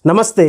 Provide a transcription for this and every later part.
నమస్తే,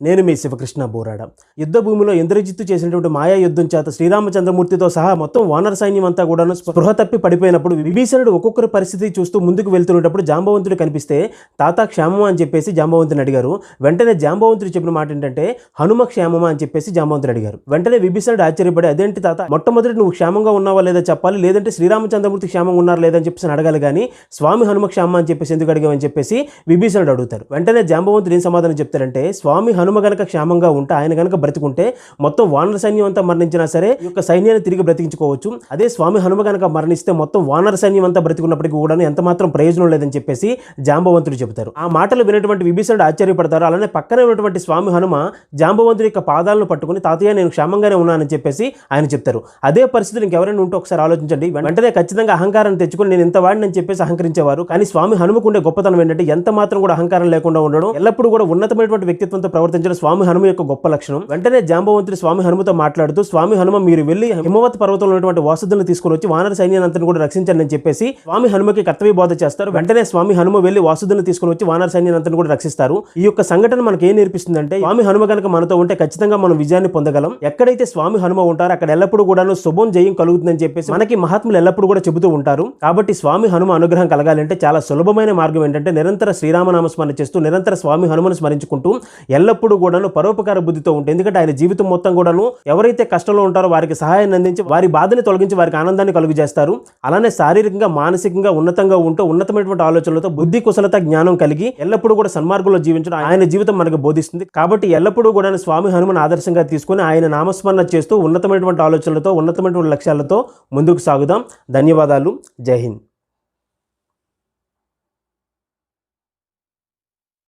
నేను మీ శివకృష్ణ బోరాడ. యుద్ధ భూమిలో ఇంద్రజిత్తు చేసినటువంటి మాయా యుద్ధం చేత శ్రీరామచంద్రమూర్తితో సహా మొత్తం వానర సైన్యం అంతా కూడా స్పృహ తప్పి పడిపోయినప్పుడు విభీషణుడు ఒక్కొక్కరి పరిస్థితి చూస్తూ ముందుకు వెళ్తున్నప్పుడు జాంబవంతుడు కనిపిస్తే తాత క్షేమమా అని చెప్పేసి జాంబవంతుని అడిగారు. వెంటనే జాంబవంతుడు చెప్పిన మాట ఏంటంటే హనుమ క్షేమమా అని చెప్పేసి జాంబవంతుడు అడిగారు. వెంటనే విభీషణుడు ఆశ్చర్యపడి అదేంటి తాత, మొట్టమొదటి నువ్వు క్షేమంగా ఉన్నావా లేదా చెప్పాలి, లేదంటే శ్రీరామచంద్రమూర్తి క్షేమంగా ఉన్నారు లేదని చెప్పేసి అడగాలి, కానీ స్వామి హనుమ క్షేమమా అని చెప్పేసి ఎందుకు అడిగామని చెప్పేసి విభీషణుడు అడుగుతారు. వెంటనే జాంబవంతుడు ఏం సమాధానం చెప్తారంటే, స్వామి హనుమ గనక క్షేమంగా ఉంటే, ఆయన గనక బ్రతికుంటే మొత్తం వానర సైన్యం అంతా మరణించినా సరే ఈ యొక్క సైన్యాన్ని తిరిగి బ్రతికించుకోవచ్చు. అదే స్వామి హనుమ గనక మరణిస్తే మొత్తం వానర సైన్యం అంతా బ్రతికున్నప్పటికీ కూడా ఎంత మాత్రం ప్రయోజనం లేదని చెప్పేసి జాంబవంతుడు చెబుతారు. ఆ మాటలు వినటువంటి విభీషణుడు ఆశ్చర్యపడతారు. అలానే పక్కనే ఉన్నటువంటి స్వామి హనుమ జాంబవంతుడి యొక్క పాదాలను పట్టుకుని తాతయ్య నేను క్షేమంగానే ఉన్నానని చెప్పేసి ఆయన చెప్తారు. అదే పరిస్థితులు ఇంకెవరైనా ఉంటే ఒకసారి ఆలోచించండి. వెంటనే ఖచ్చితంగా అహంకారాన్ని తెచ్చుకొని నేను ఇంత వాడిని అని చెప్పేసి అహంకరించేవారు. కానీ స్వామి హనుమకు ఉండే గొప్పతనం ఏంటంటే ఎంత మాత్రం కూడా అహంకారం లేకుండా ఉండడం, ఎల్లప్పుడూ కూడా ఉన్నతమైనటువంటి వ్యక్తిత్వంతో ప్రవర్తించడం స్వామి హనుమ యొక్క గొప్ప లక్షణం. వెంటనే జాంబవంతుడు స్వామి హనుమతో మాట్లాడుతూ, స్వామి హనుమ మీరు వెళ్ళి హిమవత్ పర్వతంలో ఉన్నటువంటి వాసుదులను తీసుకుని వచ్చి వానర సైన్యాన్ని కూడా రక్షించండి అని చెప్పేసి స్వామి హనుమకి కర్తవ్య బోధ చేస్తారు. వెంటనే స్వామి హనుమ వెళ్ళి వాసుదులను తీసుకుని వచ్చి వానర సైన్యాన్ని కూడా రక్షిస్తారు. ఈ యొక్క సంఘటన మనకి ఏం నేర్పిస్తుందంటే, స్వామి హనుమ కనుక మనతో ఉంటే ఖచ్చితంగా మనం విజయాన్ని పొందగలం. ఎక్కడైతే స్వామి హనుమ ఉంటారో అక్కడ ఎల్లప్పుడూ కూడా శుభం జయం కలుగుతుందని చెప్పేసి మనకి మహాత్ములు ఎల్లప్పుడూ కూడా చెబుతూ ఉంటారు. కాబట్టి స్వామి హనుమ అనుగ్రహం కలగాలంటే చాలా సులభమైన మార్గం ఏంటంటే నిరంతర శ్రీరామనామ స్మరణ చేస్తూ నిరంతర స్వామి హనుమను స్మరించుకుంటూ ఎల్లప్పుడూ కూడా పరోపకార బుద్ధితో ఉంటే, ఎందుకంటే ఆయన జీవితం మొత్తం కూడాను ఎవరైతే కష్టంలో ఉంటారో వారికి సహాయాన్ని అందించి వారి బాధని తొలగించి వారికి ఆనందాన్ని కలుగు చేస్తారు. అలానే శారీరకంగా మానసికంగా ఉన్నతంగా ఉంటూ ఉన్నతమైనటువంటి ఆలోచనలతో బుద్ధి కుశలత జ్ఞానం కలిగి ఎల్లప్పుడూ కూడా సన్మార్గంలో జీవించడం ఆయన జీవితం మనకు బోధిస్తుంది. కాబట్టి ఎల్లప్పుడూ కూడా స్వామి హనుమను ఆదర్శంగా తీసుకుని ఆయన నామస్మరణ చేస్తూ ఉన్నతమైనటువంటి ఆలోచనలతో ఉన్నతమైనటువంటి లక్ష్యాలతో ముందుకు సాగుదాం. ధన్యవాదాలు. జై హింద్.